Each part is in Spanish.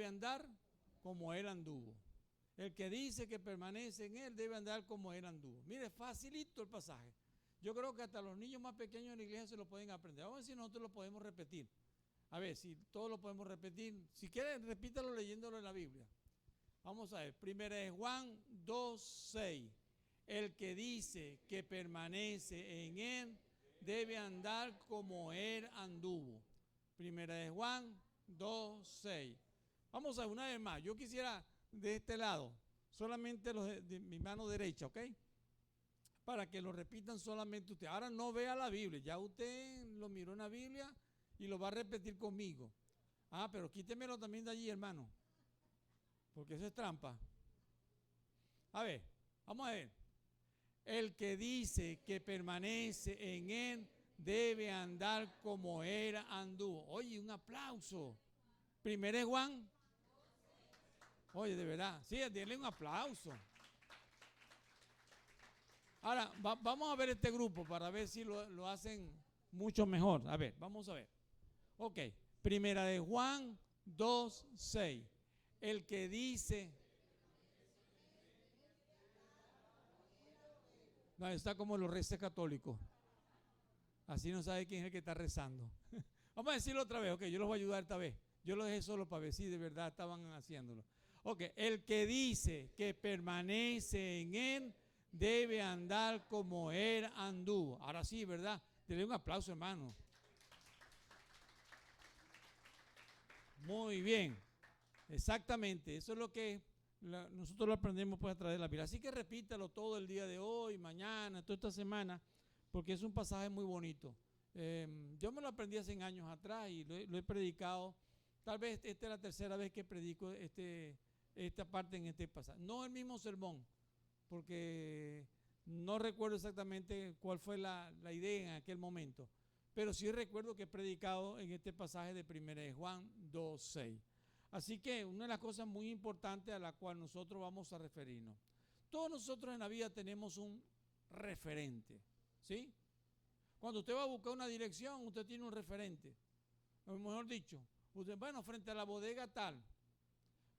andar como Él anduvo. El que dice que permanece en Él debe andar como Él anduvo. Mire, facilito el pasaje. Yo creo que hasta los niños más pequeños en la iglesia se lo pueden aprender. Vamos a ver si nosotros lo podemos repetir. A ver, si todos lo podemos repetir. Si quieren, repítalo leyéndolo en la Biblia. Vamos a ver. Primera de Juan 2:6. El que dice que permanece en Él debe andar como Él anduvo. Primera de Juan 2:6. Vamos a ver una vez más. Yo quisiera de este lado, solamente los de mi mano derecha, ¿ok? Para que lo repitan solamente usted. Ahora no vea la Biblia, ya usted lo miró en la Biblia y lo va a repetir conmigo. Ah, pero quítemelo también de allí, hermano, porque eso es trampa. A ver, vamos a ver. El que dice que permanece en Él debe andar como Él anduvo. Oye, un aplauso. Primero es Juan. Oye, de verdad. Sí, denle un aplauso. Ahora, vamos a ver este grupo para ver si lo hacen mucho mejor. A ver, vamos a ver. Ok, Primera de Juan 2:6. El que dice... No, está como los reyes católicos. Así no sabe quién es el que está rezando. Vamos a decirlo otra vez. Ok, yo los voy a ayudar esta vez. Yo lo dejé solo para ver si de verdad estaban haciéndolo. Ok, el que dice que permanece en Él debe andar como Él anduvo. Ahora sí, ¿verdad? Dele un aplauso, hermano. Muy bien. Exactamente. Eso es lo que nosotros lo aprendemos pues, a través de la Biblia. Así que repítalo todo el día de hoy, mañana, toda esta semana, porque es un pasaje muy bonito. Yo me lo aprendí hace años atrás y lo he predicado. Tal vez esta es la tercera vez que predico esta parte en este pasaje. No el mismo sermón, porque no recuerdo exactamente cuál fue la idea en aquel momento, pero sí recuerdo que he predicado en este pasaje de 1 de Juan 2:6. Así que una de las cosas muy importantes a la cual nosotros vamos a referirnos. Todos nosotros en la vida tenemos un referente, ¿sí? Cuando usted va a buscar una dirección, usted tiene un referente. O mejor dicho, usted, bueno, frente a la bodega tal.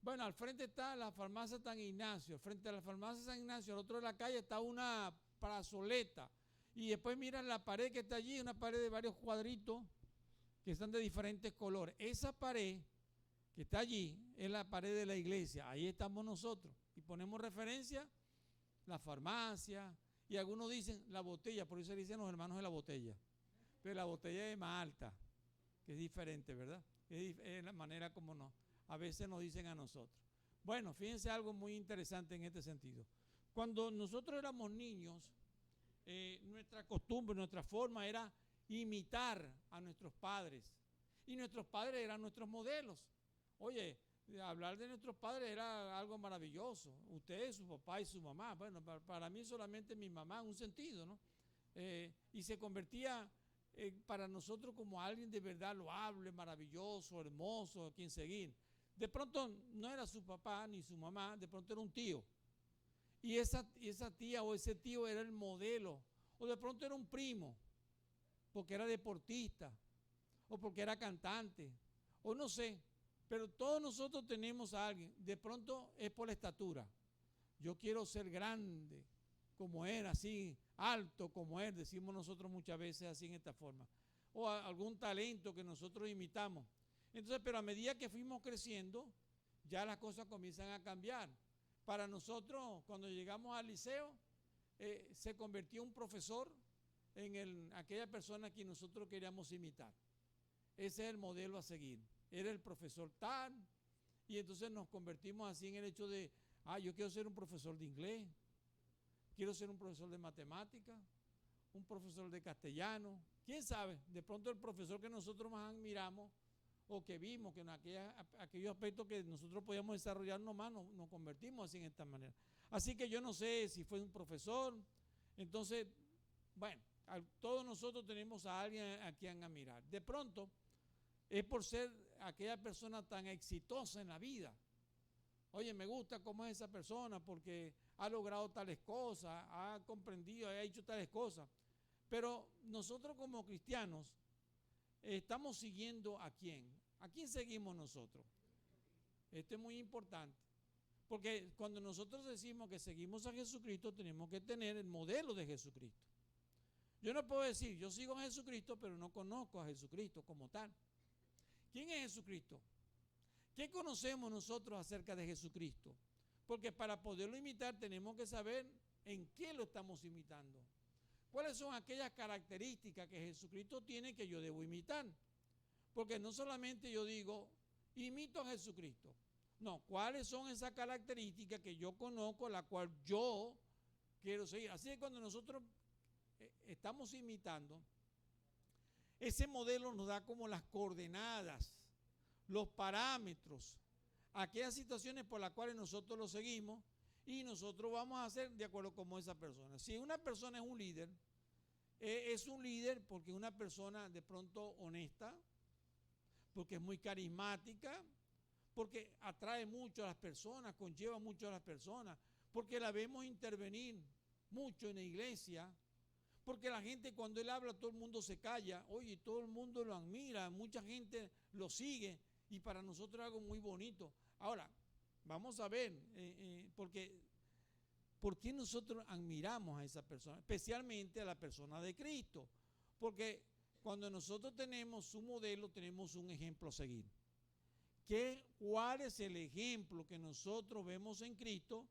Bueno, al frente está la farmacia San Ignacio. Frente a la farmacia San Ignacio, al otro de la calle está una plazoleta. Y después miran la pared que está allí, una pared de varios cuadritos que están de diferentes colores. Esa pared que está allí es la pared de la iglesia. Ahí estamos nosotros. Y ponemos referencia la farmacia. Y algunos dicen la botella, por eso le dicen los hermanos de la botella. Pero la botella es más alta, que es diferente, ¿verdad? Es la manera como a veces nos dicen a nosotros. Bueno, fíjense algo muy interesante en este sentido. Cuando nosotros éramos niños, nuestra costumbre, nuestra forma era imitar a nuestros padres. Y nuestros padres eran nuestros modelos. Oye, hablar de nuestros padres era algo maravilloso. Ustedes, su papá y su mamá. Bueno, para mí solamente mi mamá en un sentido, ¿no? Y se convertía para nosotros como alguien de verdad loable, maravilloso, hermoso, a quien seguir. De pronto no era su papá ni su mamá, de pronto era un tío. Y esa tía o ese tío era el modelo. O de pronto era un primo, porque era deportista, o porque era cantante, o no sé. Pero todos nosotros tenemos a alguien. De pronto es por la estatura. Yo quiero ser grande como él, así, alto como él, decimos nosotros muchas veces así en esta forma. O algún talento que nosotros imitamos. Entonces, pero a medida que fuimos creciendo, ya las cosas comienzan a cambiar. Para nosotros, cuando llegamos al liceo, se convirtió un profesor en aquella persona que nosotros queríamos imitar. Ese es el modelo a seguir. Era el profesor tal, y entonces nos convertimos así en el hecho de, yo quiero ser un profesor de inglés, quiero ser un profesor de matemática, un profesor de castellano, quién sabe, de pronto el profesor que nosotros más admiramos o que vimos que en aquellos aspectos que nosotros podíamos desarrollarnos más, nos convertimos así en esta manera. Así que yo no sé si fue un profesor, entonces, bueno, todos nosotros tenemos a alguien a quien admirar. De pronto, es por ser aquella persona tan exitosa en la vida. Oye, me gusta cómo es esa persona porque ha logrado tales cosas, ha comprendido, ha hecho tales cosas. Pero nosotros como cristianos estamos siguiendo ¿a quién? ¿A quién seguimos nosotros? Esto es muy importante. Porque cuando nosotros decimos que seguimos a Jesucristo, tenemos que tener el modelo de Jesucristo. Yo no puedo decir, yo sigo a Jesucristo, pero no conozco a Jesucristo como tal. ¿Quién es Jesucristo? ¿Qué conocemos nosotros acerca de Jesucristo? Porque para poderlo imitar tenemos que saber en qué lo estamos imitando. ¿Cuáles son aquellas características que Jesucristo tiene que yo debo imitar? Porque no solamente yo digo, imito a Jesucristo. No, ¿cuáles son esas características que yo conozco, la cual yo quiero seguir? Así que cuando nosotros estamos imitando, ese modelo nos da como las coordenadas, los parámetros, aquellas situaciones por las cuales nosotros lo seguimos y nosotros vamos a hacer de acuerdo con esa persona. Si una persona es un líder porque es una persona de pronto honesta, porque es muy carismática, porque atrae mucho a las personas, conlleva mucho a las personas, porque la vemos intervenir mucho en la iglesia, porque la gente cuando él habla todo el mundo se calla, oye, todo el mundo lo admira, mucha gente lo sigue y para nosotros es algo muy bonito. Ahora, vamos a ver, ¿por qué nosotros admiramos a esa persona? Especialmente a la persona de Cristo, porque cuando nosotros tenemos su modelo, tenemos un ejemplo a seguir. ¿Cuál es el ejemplo que nosotros vemos en Cristo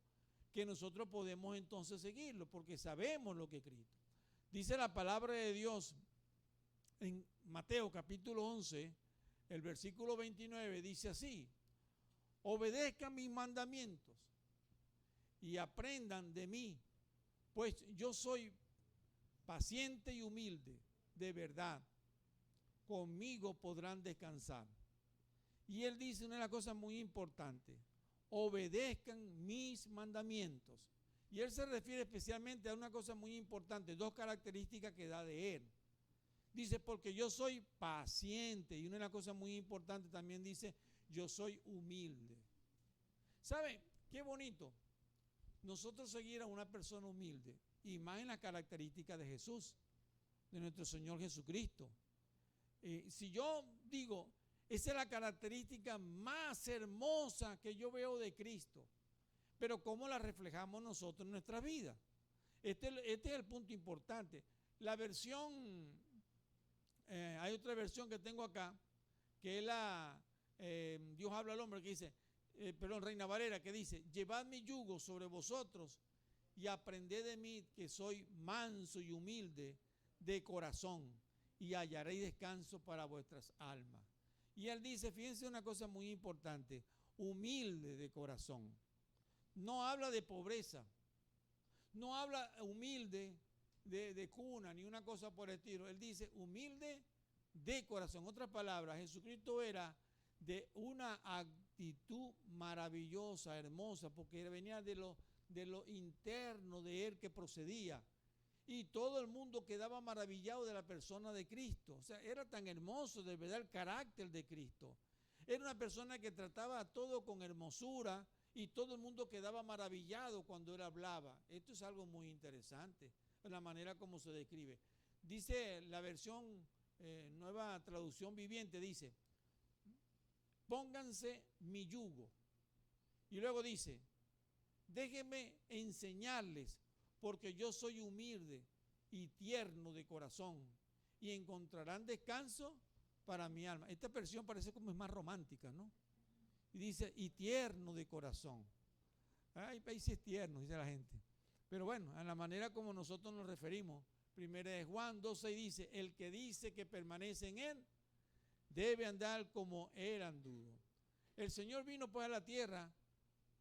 que nosotros podemos entonces seguirlo? Porque sabemos lo que es Cristo. Dice la palabra de Dios en Mateo capítulo 11, el versículo 29, dice así: obedezcan mis mandamientos y aprendan de mí, pues yo soy paciente y humilde, de verdad, conmigo podrán descansar. Y él dice una cosa muy importante: obedezcan mis mandamientos. Y él se refiere especialmente a una cosa muy importante, dos características que da de él. Dice, porque yo soy paciente. Y una cosa muy importante también dice, yo soy humilde. ¿Sabe qué bonito? Nosotros seguir a una persona humilde, y más en la característica de Jesús, de nuestro Señor Jesucristo. Si yo digo, esa es la característica más hermosa que yo veo de Cristo, pero ¿cómo la reflejamos nosotros en nuestra vida? Este es el punto importante. La versión, hay otra versión que tengo acá, que es la Dios habla al hombre, que dice, Reina Valera, que dice, llevad mi yugo sobre vosotros y aprended de mí, que soy manso y humilde de corazón, y hallaréis descanso para vuestras almas. Y él dice, fíjense una cosa muy importante, humilde de corazón. No habla de pobreza, no habla humilde de cuna, ni una cosa por el estilo. Él dice humilde de corazón. En otras palabras, Jesucristo era de una actitud maravillosa, hermosa, porque venía de lo interno de él que procedía. Y todo el mundo quedaba maravillado de la persona de Cristo. O sea, era tan hermoso de verdad el carácter de Cristo. Era una persona que trataba a todo con hermosura y todo el mundo quedaba maravillado cuando él hablaba. Esto es algo muy interesante, la manera como se describe. Dice la versión Nueva Traducción Viviente, dice, pónganse mi yugo. Y luego dice, déjenme enseñarles, porque yo soy humilde y tierno de corazón, y encontrarán descanso para mi alma. Esta versión parece como es más romántica, ¿no? Y dice, y tierno de corazón. Hay países tiernos, dice la gente. Pero bueno, a la manera como nosotros nos referimos, 1 de Juan 2:6 dice, el que dice que permanece en él, debe andar como él anduvo. El Señor vino pues a la tierra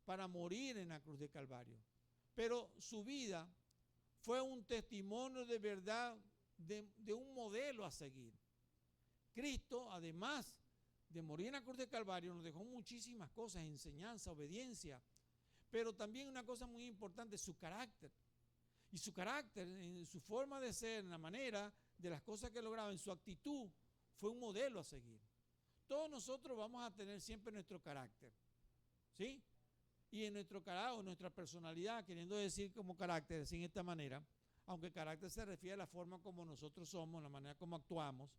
para morir en la cruz de Calvario. Pero su vida fue un testimonio de verdad, de un modelo a seguir. Cristo, además de morir en la cruz de Calvario, nos dejó muchísimas cosas, enseñanza, obediencia, pero también una cosa muy importante, su carácter. Y su carácter, en su forma de ser, en la manera de las cosas que lograba, en su actitud, fue un modelo a seguir. Todos nosotros vamos a tener siempre nuestro carácter, ¿sí? Y en nuestro carácter, nuestra personalidad, queriendo decir como carácter, así en esta manera, aunque carácter se refiere a la forma como nosotros somos, la manera como actuamos,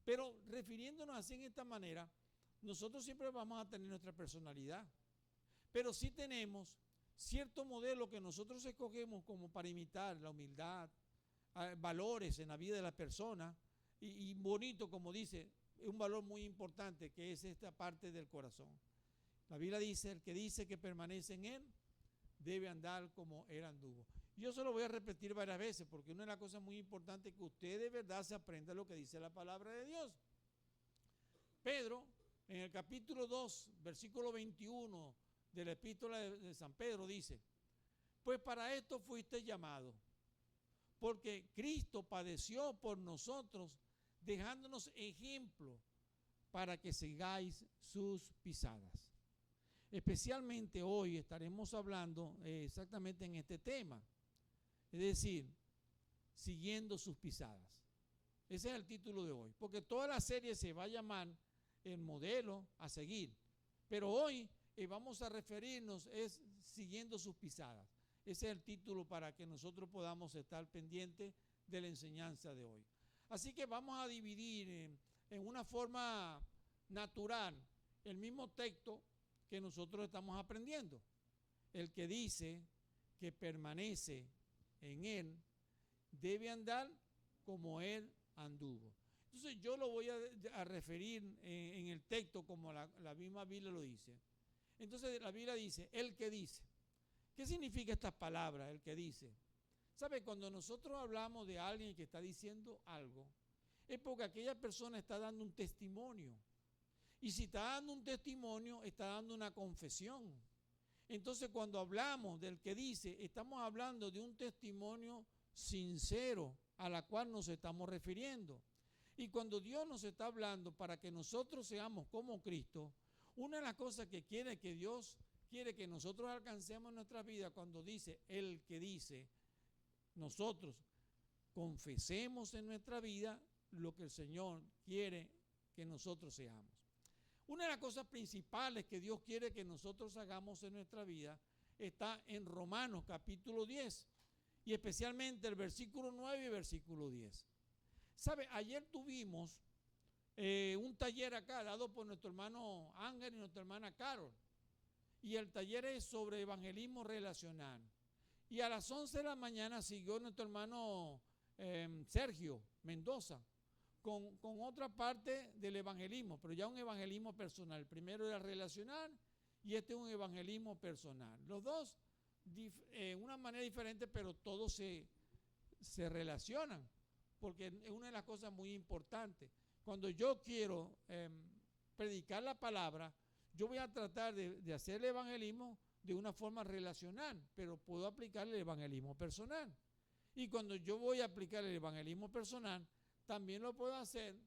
pero refiriéndonos así en esta manera, nosotros siempre vamos a tener nuestra personalidad, pero sí tenemos cierto modelo que nosotros escogemos como para imitar la humildad, valores en la vida de la persona y bonito, como dice, un valor muy importante que es esta parte del corazón. La Biblia dice, el que dice que permanece en él debe andar como él anduvo. Yo se lo voy a repetir varias veces porque una de las cosas muy importantes es que usted de verdad se aprenda lo que dice la palabra de Dios. Pedro, en el capítulo 2, versículo 21 de la epístola de San Pedro dice, pues para esto fuiste llamado, porque Cristo padeció por nosotros, dejándonos ejemplo para que sigáis sus pisadas. Especialmente hoy estaremos hablando exactamente en este tema, es decir, siguiendo sus pisadas. Ese es el título de hoy, porque toda la serie se va a llamar el modelo a seguir, pero hoy vamos a referirnos es siguiendo sus pisadas. Ese es el título para que nosotros podamos estar pendientes de la enseñanza de hoy. Así que vamos a dividir en una forma natural el mismo texto que nosotros estamos aprendiendo. El que dice que permanece en él debe andar como él anduvo. Entonces yo lo voy a referir en el texto como la misma Biblia lo dice. Entonces la Biblia dice, el que dice. ¿Qué significa estas palabras, el que dice? ¿Sabe? Cuando nosotros hablamos de alguien que está diciendo algo, es porque aquella persona está dando un testimonio. Y si está dando un testimonio, está dando una confesión. Entonces cuando hablamos del que dice, estamos hablando de un testimonio sincero a la cual nos estamos refiriendo. Y cuando Dios nos está hablando para que nosotros seamos como Cristo, una de las cosas que quiere que Dios quiere que nosotros alcancemos en nuestra vida, cuando dice el que dice, nosotros confesemos en nuestra vida lo que el Señor quiere que nosotros seamos. Una de las cosas principales que Dios quiere que nosotros hagamos en nuestra vida está en Romanos capítulo 10 y especialmente el versículo 9 y versículo 10. ¿Sabe? Ayer tuvimos un taller acá dado por nuestro hermano Ángel y nuestra hermana Carol. Y el taller es sobre evangelismo relacional. Y a las 11 de la mañana siguió nuestro hermano Sergio Mendoza con otra parte del evangelismo, pero ya un evangelismo personal. El primero era relacional y este es un evangelismo personal. Los dos, una manera diferente, pero todos se relacionan, porque es una de las cosas muy importantes. Cuando yo quiero predicar la palabra, yo voy a tratar de hacer el evangelismo de una forma relacional, pero puedo aplicar el evangelismo personal. Y cuando yo voy a aplicar el evangelismo personal, también lo puedo hacer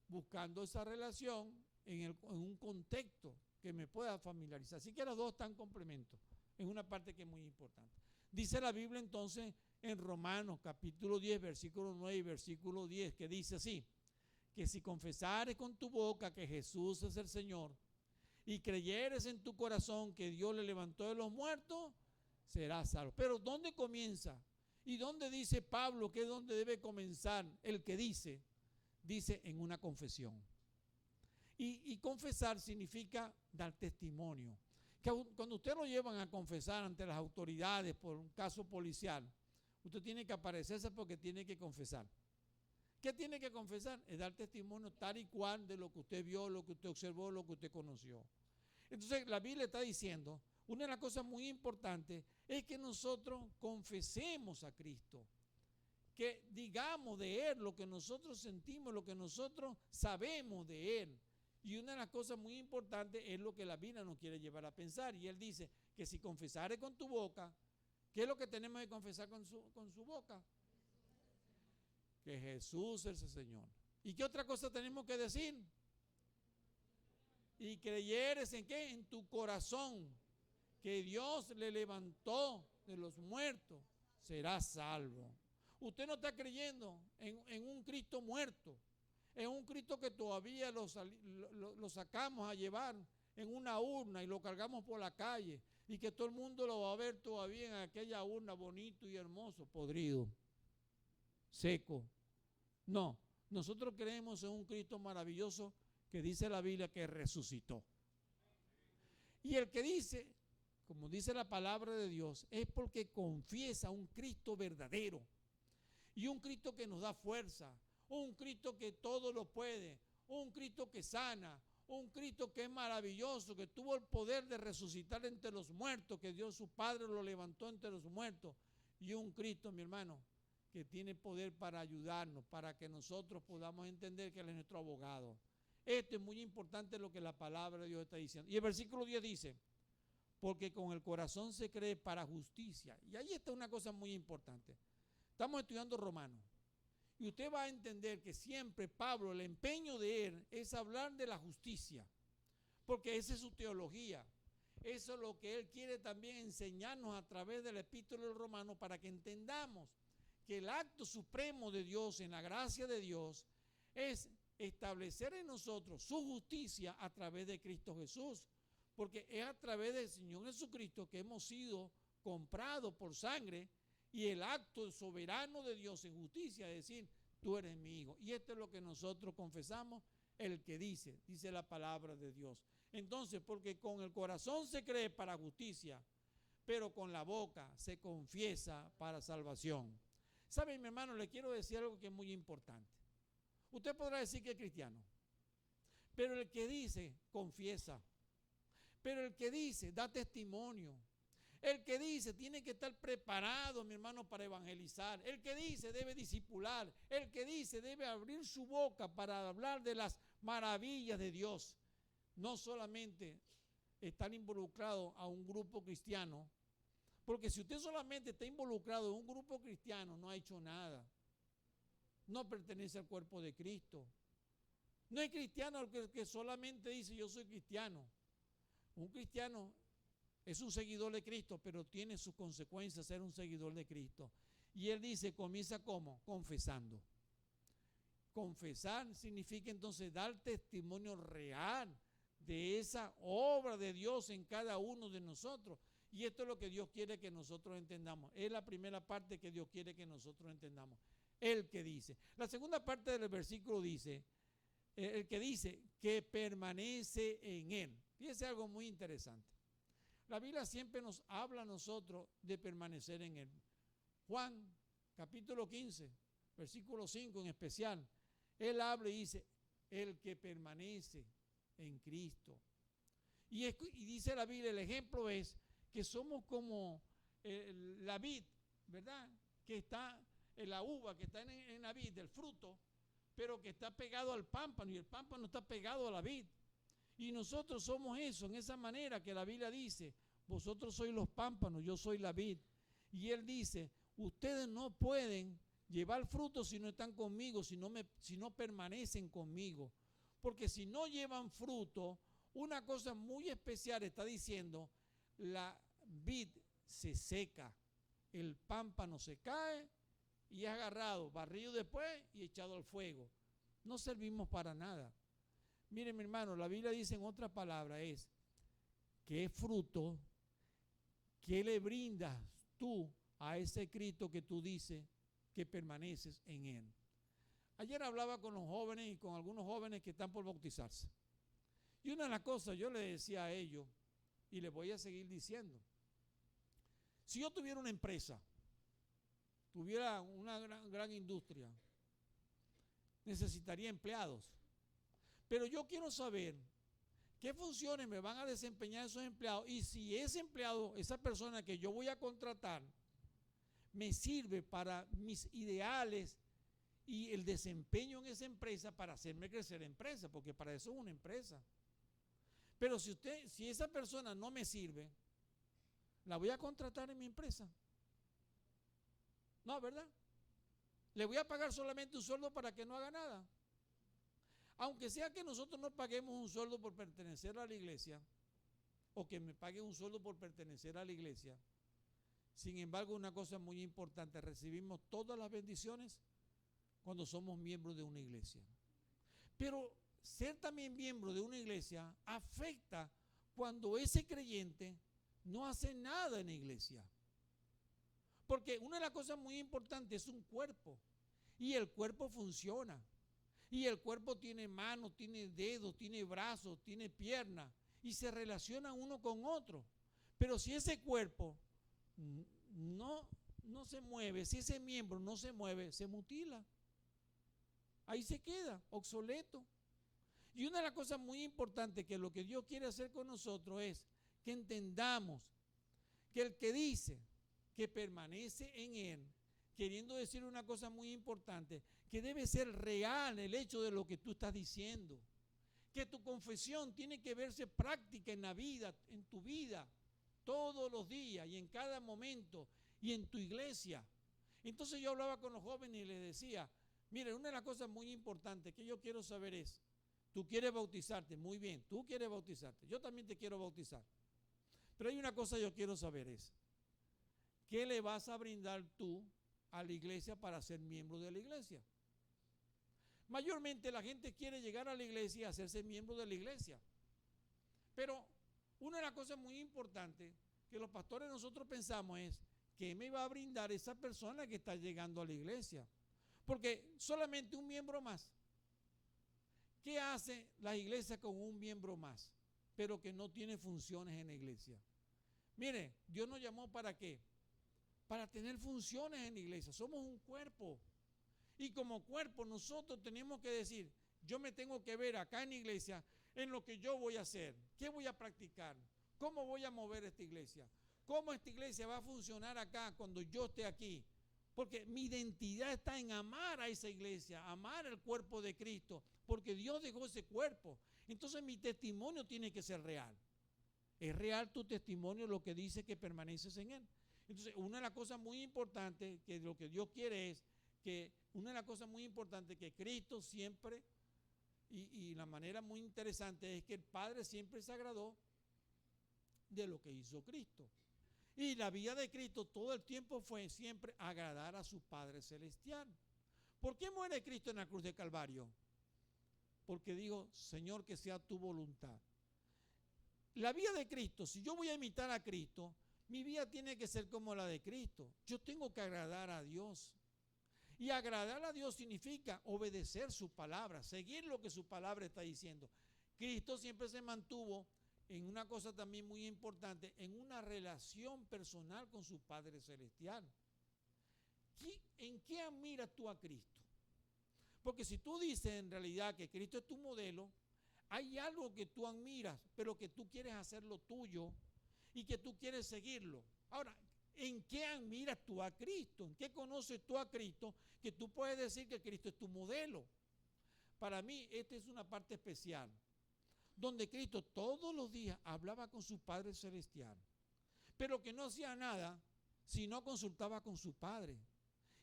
buscando esa relación en un contexto que me pueda familiarizar. Así que los dos están complementos. Es una parte que es muy importante. Dice la Biblia entonces en Romanos capítulo 10, versículo 9 y versículo 10, que dice así, que si confesares con tu boca que Jesús es el Señor y creyeres en tu corazón que Dios le levantó de los muertos, serás salvo. Pero ¿dónde comienza? ¿Y dónde dice Pablo que es donde debe comenzar el que dice? Dice en una confesión. Y confesar significa dar testimonio. Que cuando usted lo llevan a confesar ante las autoridades por un caso policial, usted tiene que aparecerse porque tiene que confesar. ¿Qué tiene que confesar? Es dar testimonio tal y cual de lo que usted vio, lo que usted observó, lo que usted conoció. Entonces la Biblia está diciendo, una de las cosas muy importantes es que nosotros confesemos a Cristo, que digamos de Él lo que nosotros sentimos, lo que nosotros sabemos de Él. Y una de las cosas muy importantes es lo que la Biblia nos quiere llevar a pensar. Y Él dice que si confesares con tu boca, ¿qué es lo que tenemos que confesar con su boca? Que Jesús es el Señor. ¿Y qué otra cosa tenemos que decir? Y creyeres en qué, en tu corazón, que Dios le levantó de los muertos, serás salvo. Usted no está creyendo en un Cristo muerto, en un Cristo que todavía lo sacamos a llevar en una urna y lo cargamos por la calle y que todo el mundo lo va a ver todavía en aquella urna bonito y hermoso, podrido, seco. No, nosotros creemos en un Cristo maravilloso que dice la Biblia que resucitó. Y el que dice, como dice la palabra de Dios, es porque confiesa un Cristo verdadero y un Cristo que nos da fuerza, un Cristo que todo lo puede, un Cristo que sana, un Cristo que es maravilloso, que tuvo el poder de resucitar entre los muertos, que Dios su Padre lo levantó entre los muertos, y un Cristo, mi hermano, que tiene poder para ayudarnos, para que nosotros podamos entender que Él es nuestro abogado. Esto es muy importante lo que la palabra de Dios está diciendo. Y el versículo 10 dice, porque con el corazón se cree para justicia. Y ahí está una cosa muy importante. Estamos estudiando Romanos. Y usted va a entender que siempre Pablo, el empeño de él es hablar de la justicia. Porque esa es su teología. Eso es lo que él quiere también enseñarnos a través del epístola de Romanos para que entendamos que el acto supremo de Dios, en la gracia de Dios, es establecer en nosotros su justicia a través de Cristo Jesús, porque es a través del Señor Jesucristo que hemos sido comprados por sangre, y el acto soberano de Dios en justicia es decir, tú eres mi hijo. Y esto es lo que nosotros confesamos, el que dice la palabra de Dios. Entonces, porque con el corazón se cree para justicia, pero con la boca se confiesa para salvación. ¿Saben, mi hermano? Le quiero decir algo que es muy importante. Usted podrá decir que es cristiano, pero el que dice, confiesa. Pero el que dice, da testimonio. El que dice, tiene que estar preparado, mi hermano, para evangelizar. El que dice, debe discipular. El que dice, debe abrir su boca para hablar de las maravillas de Dios. No solamente estar involucrado a un grupo cristiano, porque si usted solamente está involucrado en un grupo cristiano, no ha hecho nada. No pertenece al cuerpo de Cristo. No es cristiano el que solamente dice yo soy cristiano. Un cristiano es un seguidor de Cristo, pero tiene sus consecuencias ser un seguidor de Cristo. Y él dice, comienza ¿cómo? Confesando. Confesar significa entonces dar testimonio real de esa obra de Dios en cada uno de nosotros. Y esto es lo que Dios quiere que nosotros entendamos. Es la primera parte que Dios quiere que nosotros entendamos. El que dice. La segunda parte del versículo dice, el que dice que permanece en él. Fíjese algo muy interesante. La Biblia siempre nos habla a nosotros de permanecer en él. Juan, capítulo 15, versículo 5 en especial, él habla y dice, el que permanece en Cristo. Y dice la Biblia, el ejemplo es que somos como la vid, ¿verdad? Que está en la uva, que está en la vid, el fruto, pero que está pegado al pámpano, y el pámpano está pegado a la vid. Y nosotros somos eso, en esa manera que la Biblia dice, vosotros sois los pámpanos, yo soy la vid. Y él dice, ustedes no pueden llevar fruto si no están conmigo, si no permanecen conmigo. Porque si no llevan fruto, una cosa muy especial está diciendo, la vid se seca, el pámpano se cae y es agarrado, barrido después y echado al fuego. No servimos para nada. Miren, mi hermano, la Biblia dice en otra palabra es que es fruto que le brindas tú a ese Cristo que tú dices que permaneces en él. Ayer hablaba con los jóvenes y con algunos jóvenes que están por bautizarse. Y una de las cosas yo les decía a ellos, y les voy a seguir diciendo, si yo tuviera una empresa, tuviera una gran industria, necesitaría empleados. Pero yo quiero saber qué funciones me van a desempeñar esos empleados y si ese empleado, esa persona que yo voy a contratar, me sirve para mis ideales y el desempeño en esa empresa para hacerme crecer la empresa, porque para eso es una empresa. Pero si esa persona no me sirve, ¿la voy a contratar en mi empresa? No, ¿verdad? Le voy a pagar solamente un sueldo para que no haga nada. Aunque sea que nosotros no paguemos un sueldo por pertenecer a la iglesia, o que me pague un sueldo por pertenecer a la iglesia, sin embargo, una cosa muy importante, recibimos todas las bendiciones cuando somos miembros de una iglesia. Pero ser también miembro de una iglesia afecta cuando ese creyente no hace nada en la iglesia. Porque una de las cosas muy importantes es un cuerpo, y el cuerpo funciona. Y el cuerpo tiene manos, tiene dedos, tiene brazos, tiene piernas. Y se relaciona uno con otro. Pero si ese cuerpo no se mueve, si ese miembro no se mueve, se mutila. Ahí se queda, obsoleto. Y una de las cosas muy importantes que lo que Dios quiere hacer con nosotros es que entendamos que el que dice que permanece en Él, queriendo decir una cosa muy importante, que debe ser real el hecho de lo que tú estás diciendo, que tu confesión tiene que verse práctica en la vida, en tu vida, todos los días y en cada momento y en tu iglesia. Entonces yo hablaba con los jóvenes y les decía, mire, una de las cosas muy importantes que yo quiero saber es, tú quieres bautizarte, muy bien, tú quieres bautizarte, yo también te quiero bautizar. Pero hay una cosa que yo quiero saber es, ¿qué le vas a brindar tú a la iglesia para ser miembro de la iglesia? Mayormente la gente quiere llegar a la iglesia y hacerse miembro de la iglesia. Pero una de las cosas muy importantes que los pastores nosotros pensamos es, ¿qué me va a brindar esa persona que está llegando a la iglesia? Porque solamente un miembro más. ¿Qué hace la iglesia con un miembro más, pero que no tiene funciones en la iglesia? Mire, Dios nos llamó ¿para qué? Para tener funciones en la iglesia. Somos un cuerpo. Y como cuerpo nosotros tenemos que decir, yo me tengo que ver acá en la iglesia en lo que yo voy a hacer. ¿Qué voy a practicar? ¿Cómo voy a mover esta iglesia? ¿Cómo esta iglesia va a funcionar acá cuando yo esté aquí? Porque mi identidad está en amar a esa iglesia, amar el cuerpo de Cristo, porque Dios dejó ese cuerpo. Entonces mi testimonio tiene que ser real. Es real tu testimonio, lo que dice que permaneces en Él. Entonces, una de las cosas muy importantes que lo que Dios quiere es que, una de las cosas muy importantes que Cristo siempre, y la manera muy interesante es que el Padre siempre se agradó de lo que hizo Cristo. Y la vida de Cristo todo el tiempo fue siempre agradar a su Padre Celestial. ¿Por qué muere Cristo en la cruz de Calvario? Porque dijo, Señor, que sea tu voluntad. La vida de Cristo, si yo voy a imitar a Cristo, mi vida tiene que ser como la de Cristo. Yo tengo que agradar a Dios. Y agradar a Dios significa obedecer su palabra, seguir lo que su palabra está diciendo. Cristo siempre se mantuvo en una cosa también muy importante, en una relación personal con su Padre Celestial. ¿En qué admiras tú a Cristo? Porque si tú dices en realidad que Cristo es tu modelo, hay algo que tú admiras, pero que tú quieres hacerlo tuyo y que tú quieres seguirlo. Ahora, ¿en qué admiras tú a Cristo? ¿En qué conoces tú a Cristo que tú puedes decir que Cristo es tu modelo? Para mí, esta es una parte especial, donde Cristo todos los días hablaba con su Padre Celestial, pero que no hacía nada si no consultaba con su Padre.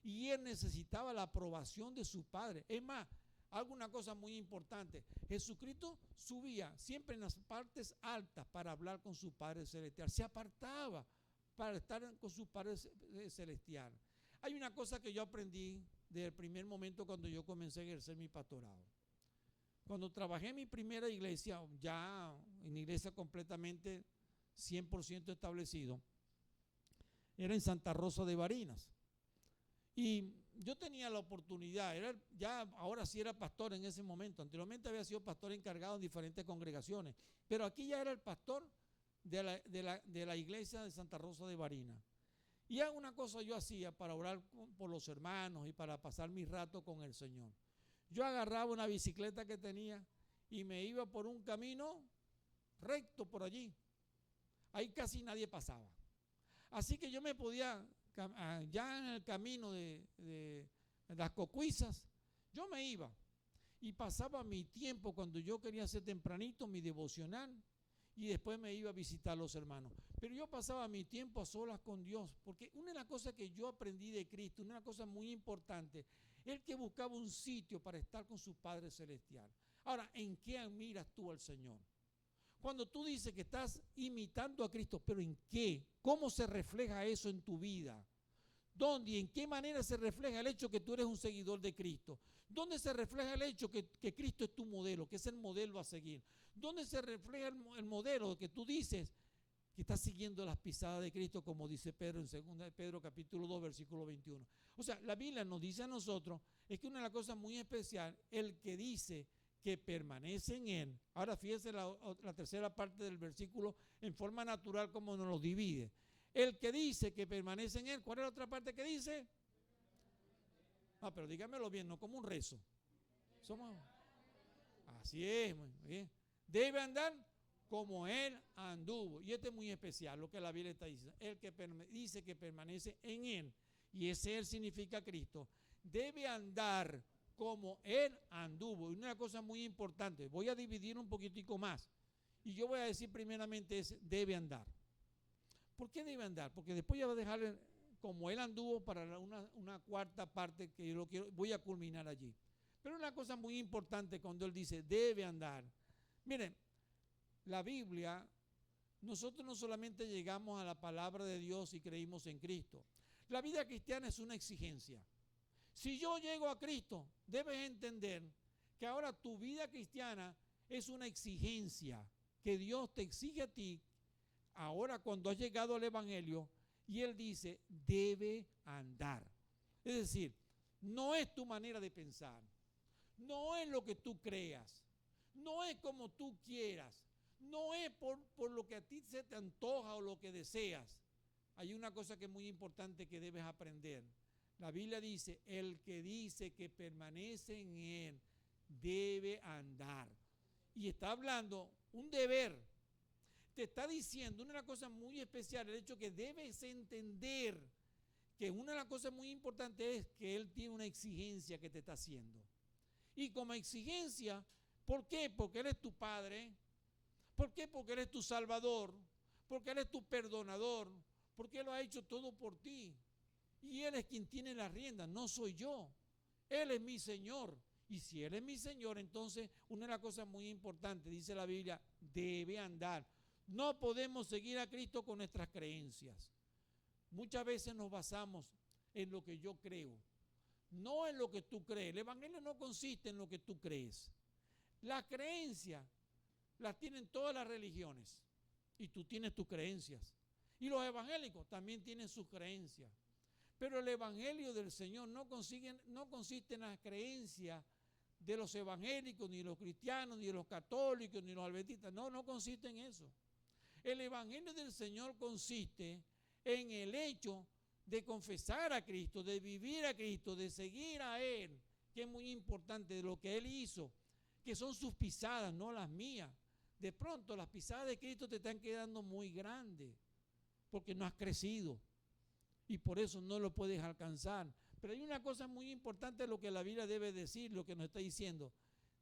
Y él necesitaba la aprobación de su Padre. Es más, alguna cosa muy importante, Jesucristo subía siempre en las partes altas para hablar con su Padre Celestial, se apartaba para estar con su Padre Celestial. Hay una cosa que yo aprendí desde el primer momento cuando yo comencé a ejercer mi pastorado. Cuando trabajé en mi primera iglesia, ya en iglesia completamente 100% establecido, era en Santa Rosa de Barinas. Y yo tenía la oportunidad, ahora sí era pastor en ese momento. Anteriormente había sido pastor encargado en diferentes congregaciones, pero aquí ya era el pastor de la iglesia de Santa Rosa de Barinas. Y alguna cosa yo hacía para orar por los hermanos y para pasar mi rato con el Señor. Yo agarraba una bicicleta que tenía y me iba por un camino recto por allí. Ahí casi nadie pasaba. Así que yo me podía, ya en el camino de las Cocuizas, yo me iba y pasaba mi tiempo cuando yo quería hacer tempranito mi devocional y después me iba a visitar a los hermanos. Pero yo pasaba mi tiempo a solas con Dios, porque una de las cosas que yo aprendí de Cristo, una cosa muy importante, es que buscaba un sitio para estar con su Padre Celestial. Ahora, ¿en qué admiras tú al Señor? Cuando tú dices que estás imitando a Cristo, ¿pero en qué? ¿Cómo se refleja eso en tu vida? ¿Dónde y en qué manera se refleja el hecho que tú eres un seguidor de Cristo? ¿Dónde se refleja el hecho que Cristo es tu modelo, que es el modelo a seguir? ¿Dónde se refleja el modelo que tú dices que está siguiendo las pisadas de Cristo, como dice Pedro en 2 de Pedro capítulo 2, versículo 21. O sea, la Biblia nos dice a nosotros, es que una de las cosas muy especial, el que dice que permanece en Él. Ahora fíjese la tercera parte del versículo en forma natural como nos lo divide. El que dice que permanece en Él, ¿cuál es la otra parte que dice? Ah, pero dígamelo bien, no como un rezo. Somos... Así es, muy bien. Debe andar como Él anduvo. Y este es muy especial, lo que la Biblia está diciendo. El que dice que permanece en Él, y ese Él significa Cristo, debe andar como Él anduvo. Y una cosa muy importante, voy a dividir un poquitico más. Y yo voy a decir primeramente es debe andar. ¿Por qué debe andar? Porque después ya va a dejar como Él anduvo para una cuarta parte que yo voy a culminar allí. Pero una cosa muy importante cuando Él dice debe andar. Miren, la Biblia, nosotros no solamente llegamos a la palabra de Dios y creímos en Cristo. La vida cristiana es una exigencia. Si yo llego a Cristo, debes entender que ahora tu vida cristiana es una exigencia que Dios te exige a ti ahora cuando has llegado al Evangelio, y Él dice, debe andar. Es decir, no es tu manera de pensar, no es lo que tú creas, no es como tú quieras, no es por lo que a ti se te antoja o lo que deseas. Hay una cosa que es muy importante que debes aprender. La Biblia dice, el que dice que permanece en Él debe andar. Y está hablando un deber. Te está diciendo una cosa muy especial, el hecho que debes entender que una de las cosas muy importantes es que Él tiene una exigencia que te está haciendo. Y como exigencia, ¿por qué? Porque Él es tu Padre. ¿Por qué? Porque Él es tu Salvador. Porque Él es tu perdonador. Porque Él lo ha hecho todo por ti. Y Él es quien tiene las riendas, no soy yo. Él es mi Señor. Y si Él es mi Señor, entonces una de las cosas muy importantes, dice la Biblia, debe andar. No podemos seguir a Cristo con nuestras creencias. Muchas veces nos basamos en lo que yo creo, no en lo que tú crees. El Evangelio no consiste en lo que tú crees. Las creencias las tienen todas las religiones y tú tienes tus creencias. Y los evangélicos también tienen sus creencias. Pero el Evangelio del Señor no consiste en las creencias de los evangélicos, ni los cristianos, ni de los católicos, ni los adventistas. No consiste en eso. El Evangelio del Señor consiste en el hecho de confesar a Cristo, de vivir a Cristo, de seguir a Él, que es muy importante, de lo que Él hizo, que son sus pisadas, no las mías. De pronto las pisadas de Cristo te están quedando muy grandes, porque no has crecido, y por eso no lo puedes alcanzar. Pero hay una cosa muy importante de lo que la Biblia debe decir, lo que nos está diciendo.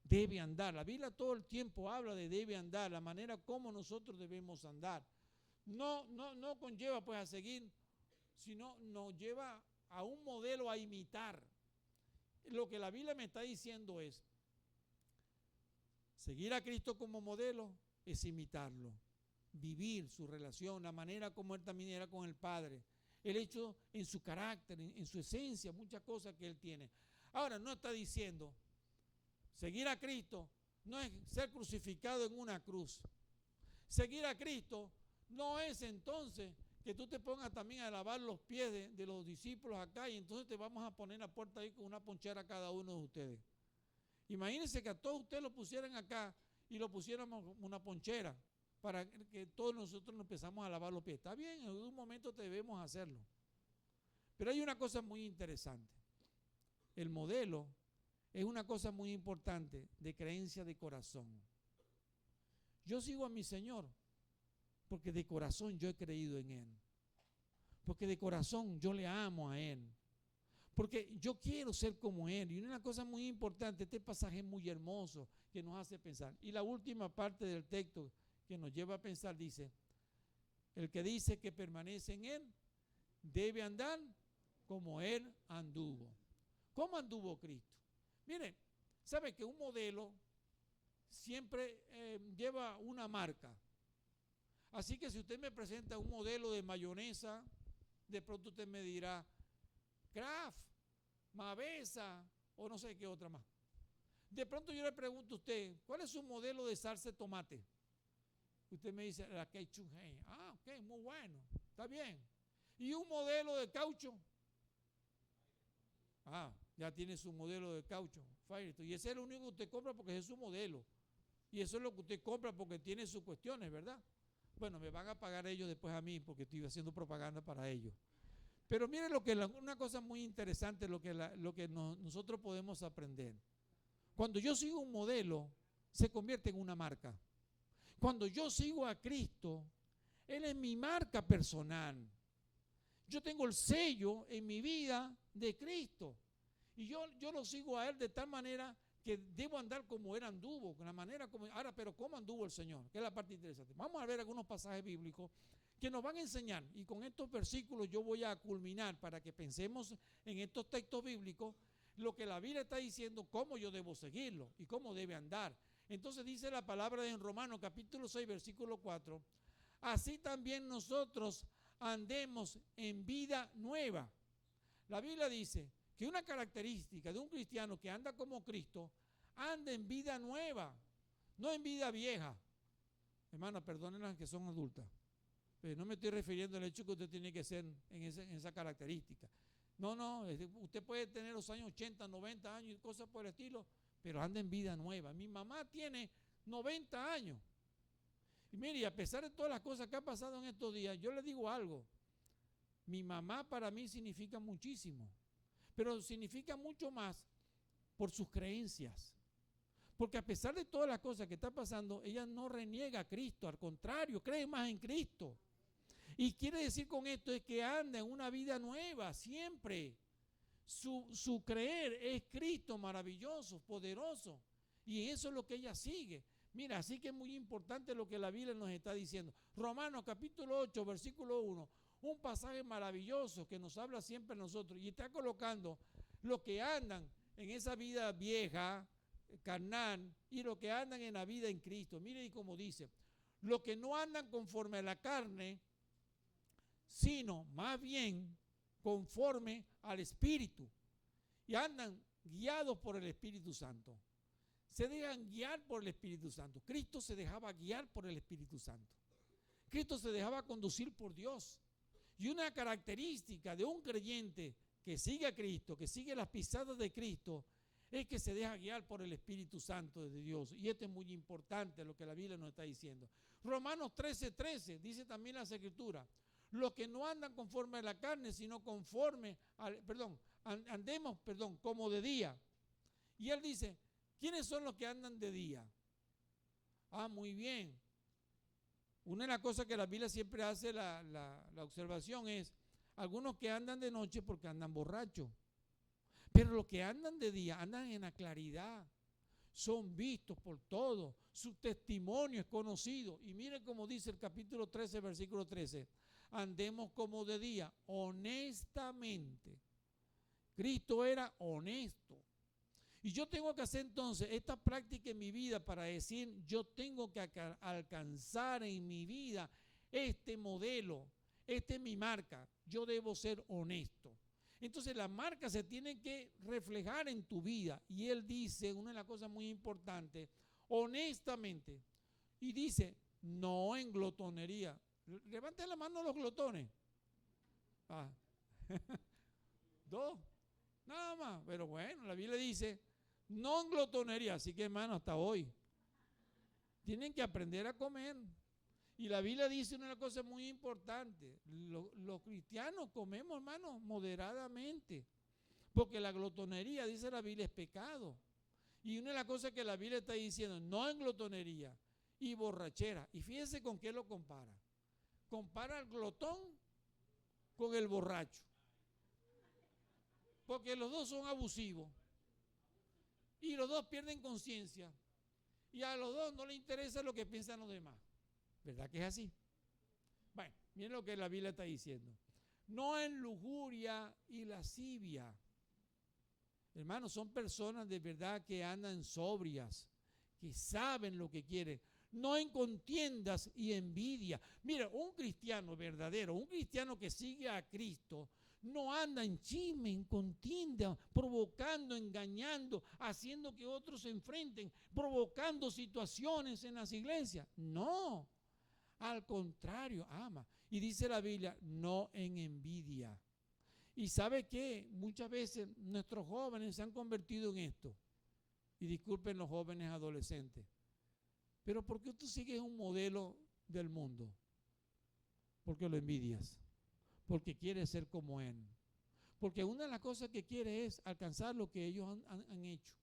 Debe andar. La Biblia todo el tiempo habla de debe andar, la manera como nosotros debemos andar. No conlleva pues a seguir, sino nos lleva a un modelo a imitar. Lo que la Biblia me está diciendo es, seguir a Cristo como modelo es imitarlo, vivir su relación, la manera como Él también era con el Padre, el hecho en su carácter, en su esencia, muchas cosas que Él tiene. Ahora, no está diciendo, seguir a Cristo no es ser crucificado en una cruz. Seguir a Cristo no es entonces que tú te pongas también a lavar los pies de los discípulos acá y entonces te vamos a poner a puerta ahí con una ponchera a cada uno de ustedes. Imagínense que a todos ustedes lo pusieran acá y lo pusiéramos como una ponchera para que todos nosotros nos empezamos a lavar los pies. Está bien, en algún momento debemos hacerlo. Pero hay una cosa muy interesante. El modelo es una cosa muy importante de creencia de corazón. Yo sigo a mi Señor porque de corazón yo he creído en Él. Porque de corazón yo le amo a Él. Porque yo quiero ser como Él. Y una cosa muy importante, este pasaje es muy hermoso que nos hace pensar. Y la última parte del texto que nos lleva a pensar dice, el que dice que permanece en Él debe andar como Él anduvo. ¿Cómo anduvo Cristo? Miren, ¿sabe que un modelo siempre lleva una marca? Así que si usted me presenta un modelo de mayonesa, de pronto usted me dirá Kraft, Mavesa o no sé qué otra más. De pronto yo le pregunto a usted, ¿cuál es su modelo de salsa de tomate? Usted me dice la K2G. Ah, ok, muy bueno, está bien. ¿Y un modelo de caucho? Ah, ya tiene su modelo de caucho, Firestone. Y ese es el único que usted compra porque es su modelo. Y eso es lo que usted compra porque tiene sus cuestiones, ¿verdad? Bueno, me van a pagar ellos después a mí porque estoy haciendo propaganda para ellos. Pero miren una cosa muy interesante, lo que nosotros podemos aprender. Cuando yo sigo un modelo, se convierte en una marca. Cuando yo sigo a Cristo, Él es mi marca personal. Yo tengo el sello en mi vida de Cristo. Y yo lo sigo a Él de tal manera que debo andar como Él anduvo, con la manera como... Ahora, pero ¿cómo anduvo el Señor? Que es la parte interesante. Vamos a ver algunos pasajes bíblicos que nos van a enseñar, y con estos versículos yo voy a culminar para que pensemos en estos textos bíblicos, lo que la Biblia está diciendo, cómo yo debo seguirlo y cómo debe andar. Entonces dice la palabra en Romanos capítulo 6, versículo 4, así también nosotros andemos en vida nueva. La Biblia dice que una característica de un cristiano que anda como Cristo, anda en vida nueva, no en vida vieja. Hermana, perdonen las que son adultas, pero no me estoy refiriendo al hecho que usted tiene que ser en esa característica. No, usted puede tener los años 80, 90 años y cosas por el estilo, pero anda en vida nueva. Mi mamá tiene 90 años. Y mire, a pesar de todas las cosas que han pasado en estos días, yo le digo algo. Mi mamá para mí significa muchísimo, pero significa mucho más por sus creencias. Porque a pesar de todas las cosas que está pasando, ella no reniega a Cristo, al contrario, cree más en Cristo. Y quiere decir con esto es que anda en una vida nueva siempre. Su creer es Cristo maravilloso, poderoso. Y eso es lo que ella sigue. Mira, así que es muy importante lo que la Biblia nos está diciendo. Romanos capítulo 8, versículo 1. Un pasaje maravilloso que nos habla siempre a nosotros. Y está colocando los que andan en esa vida vieja, carnal, y los que andan en la vida en Cristo. Mire y como dice, los que no andan conforme a la carne, sino más bien conforme al Espíritu, y andan guiados por el Espíritu Santo. Se dejan guiar por el Espíritu Santo. Cristo se dejaba guiar por el Espíritu Santo. Cristo se dejaba conducir por Dios. Y una característica de un creyente que sigue a Cristo, que sigue las pisadas de Cristo, es que se deja guiar por el Espíritu Santo de Dios. Y esto es muy importante lo que la Biblia nos está diciendo. Romanos 13:13 dice también las Escrituras, los que no andan conforme a la carne, sino conforme andemos como de día. Y él dice, ¿quiénes son los que andan de día? Ah, muy bien. Una de las cosas que la Biblia siempre hace la observación es, algunos que andan de noche porque andan borrachos. Pero los que andan de día andan en la claridad, son vistos por todos, su testimonio es conocido. Y mire cómo dice el capítulo 13, versículo 13, andemos como de día, honestamente. Cristo era honesto. Y yo tengo que hacer entonces esta práctica en mi vida para decir, yo tengo que alcanzar en mi vida este modelo, esta es mi marca, yo debo ser honesto. Entonces las marcas se tienen que reflejar en tu vida. Y él dice una de las cosas muy importantes, honestamente. Y dice, no en glotonería. Levanten la mano los glotones. Ah. Dos. Nada más. Pero bueno, la Biblia dice, no en glotonería. Así que hermano, hasta hoy. Tienen que aprender a comer. Y la Biblia dice una cosa muy importante. Los cristianos comemos, hermano, moderadamente. Porque la glotonería, dice la Biblia, es pecado. Y una de las cosas que la Biblia está diciendo, no en glotonería y borrachera. Y fíjense con qué lo compara. Compara al glotón con el borracho. Porque los dos son abusivos. Y los dos pierden conciencia. Y a los dos no les interesa lo que piensan los demás. ¿Verdad que es así? Bueno, miren lo que la Biblia está diciendo. No en lujuria y lascivia. Hermanos, son personas de verdad que andan sobrias, que saben lo que quieren. No en contiendas y envidia. Mira, un cristiano verdadero, un cristiano que sigue a Cristo, no anda en chisme, en contienda, provocando, engañando, haciendo que otros se enfrenten, provocando situaciones en las iglesias. No. Al contrario, ama. Y dice la Biblia, no en envidia. Y ¿sabe qué? Muchas veces nuestros jóvenes se han convertido en esto. Y disculpen los jóvenes adolescentes. Pero ¿por qué tú sigues un modelo del mundo? Porque lo envidias. Porque quieres ser como él. Porque una de las cosas que quiere es alcanzar lo que ellos han hecho.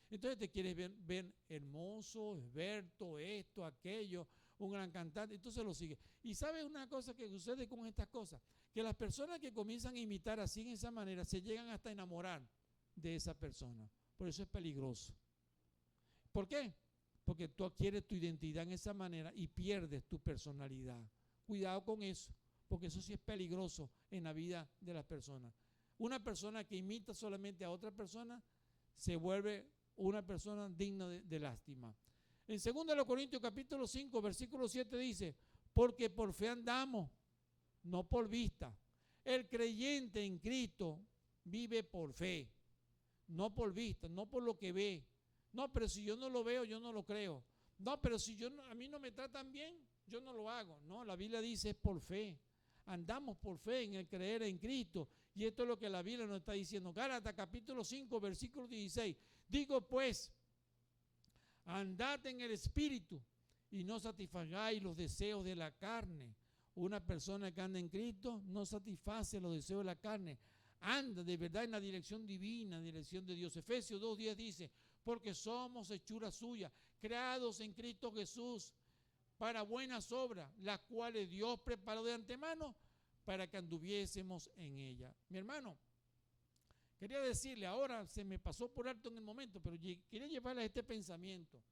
Entonces te quieres ver hermoso, esbelto, esto, aquello, un gran cantante, entonces lo sigue. Y ¿sabes una cosa que sucede con estas cosas? Que las personas que comienzan a imitar así en esa manera se llegan hasta enamorar de esa persona. Por eso es peligroso. ¿Por qué? Porque tú adquieres tu identidad en esa manera y pierdes tu personalidad. Cuidado con eso, porque eso sí es peligroso en la vida de las personas. Una persona que imita solamente a otra persona se vuelve una persona digna de lástima. En 2 Corintios capítulo 5, versículo 7 dice, porque por fe andamos, no por vista. El creyente en Cristo vive por fe, no por vista, no por lo que ve. No, pero si yo no lo veo, yo no lo creo. No, pero si a mí no me tratan bien, yo no lo hago. No, la Biblia dice es por fe. Andamos por fe en el creer en Cristo. Y esto es lo que la Biblia nos está diciendo. Gálatas capítulo 5, versículo 16. Digo pues, andad en el Espíritu y no satisfagáis los deseos de la carne. Una persona que anda en Cristo no satisface los deseos de la carne. Anda de verdad en la dirección divina, en la dirección de Dios. Efesios 2:10 dice, porque somos hechura suya, creados en Cristo Jesús para buenas obras, las cuales Dios preparó de antemano para que anduviésemos en ella. Mi hermano, quería decirle, ahora se me pasó por alto en el momento, pero quería llevarle a este pensamiento.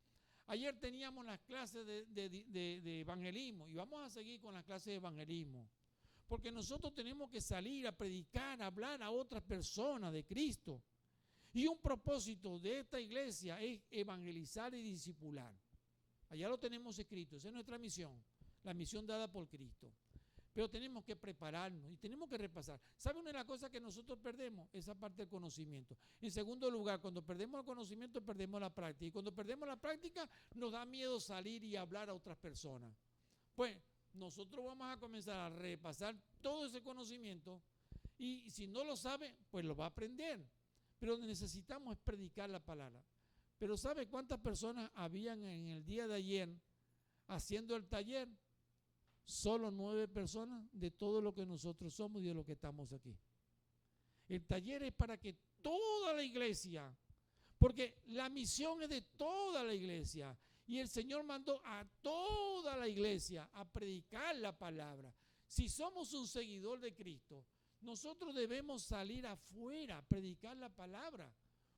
Ayer teníamos las clases de evangelismo y vamos a seguir con las clases de evangelismo. Porque nosotros tenemos que salir a predicar, a hablar a otras personas de Cristo. Y un propósito de esta iglesia es evangelizar y discipular. Allá lo tenemos escrito, esa es nuestra misión, la misión dada por Cristo. Pero tenemos que prepararnos y tenemos que repasar. ¿Sabe una de las cosas que nosotros perdemos? Esa parte del conocimiento. En segundo lugar, cuando perdemos el conocimiento, perdemos la práctica. Y cuando perdemos la práctica, nos da miedo salir y hablar a otras personas. Pues nosotros vamos a comenzar a repasar todo ese conocimiento y si no lo sabe, pues lo va a aprender. Pero lo que necesitamos es predicar la palabra. Pero ¿sabe cuántas personas habían en el día de ayer haciendo el taller? Solo 9 personas de todo lo que nosotros somos y de lo que estamos aquí. El taller es para que toda la iglesia, porque la misión es de toda la iglesia, y el Señor mandó a toda la iglesia a predicar la palabra. Si somos un seguidor de Cristo, nosotros debemos salir afuera a predicar la palabra,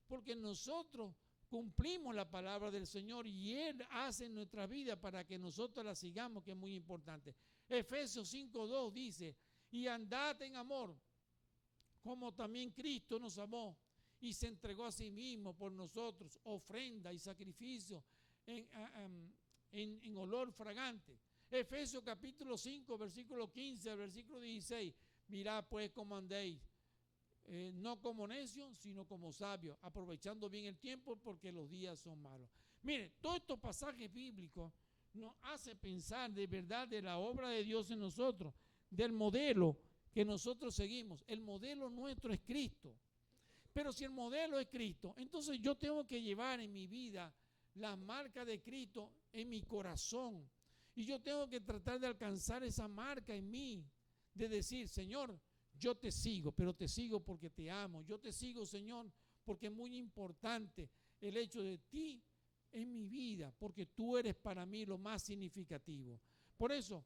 porque nosotros cumplimos la palabra del Señor y Él hace en nuestra vida para que nosotros la sigamos, que es muy importante. Efesios 5:2 dice, y andad en amor, como también Cristo nos amó y se entregó a sí mismo por nosotros, ofrenda y sacrificio en olor fragante. Efesios capítulo 5, versículo 15 al versículo 16, mirad pues cómo andéis. No como necios, sino como sabios, aprovechando bien el tiempo porque los días son malos. Mire, todos estos pasajes bíblicos nos hace pensar de verdad de la obra de Dios en nosotros, del modelo que nosotros seguimos. El modelo nuestro es Cristo. Pero si el modelo es Cristo, entonces yo tengo que llevar en mi vida la marca de Cristo en mi corazón. Y yo tengo que tratar de alcanzar esa marca en mí, de decir, Señor, yo te sigo, pero te sigo porque te amo. Yo te sigo, Señor, porque es muy importante el hecho de ti en mi vida, porque tú eres para mí lo más significativo. Por eso,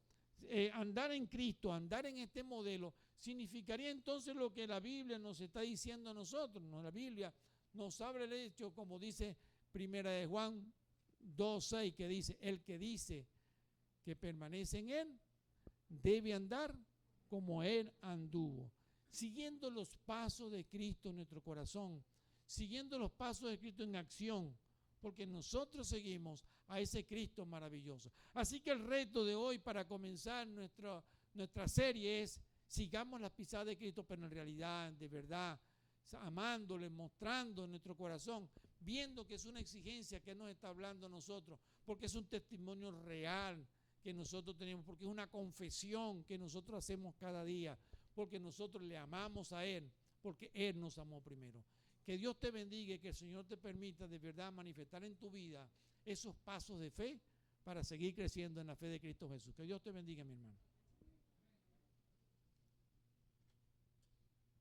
andar en Cristo, andar en este modelo, significaría entonces lo que la Biblia nos está diciendo a nosotros. ¿No? La Biblia nos habla el hecho, como dice Primera de Juan 2:6, que dice, el que dice que permanece en Él, debe andar como Él anduvo, siguiendo los pasos de Cristo en nuestro corazón, siguiendo los pasos de Cristo en acción, porque nosotros seguimos a ese Cristo maravilloso. Así que el reto de hoy para comenzar nuestra serie es, sigamos las pisadas de Cristo, pero en realidad, de verdad, amándole, mostrando en nuestro corazón, viendo que es una exigencia que nos está hablando a nosotros, porque es un testimonio real que nosotros tenemos, porque es una confesión que nosotros hacemos cada día, porque nosotros le amamos a Él, porque Él nos amó primero. Que Dios te bendiga y que el Señor te permita de verdad manifestar en tu vida esos pasos de fe para seguir creciendo en la fe de Cristo Jesús. Que Dios te bendiga, mi hermano.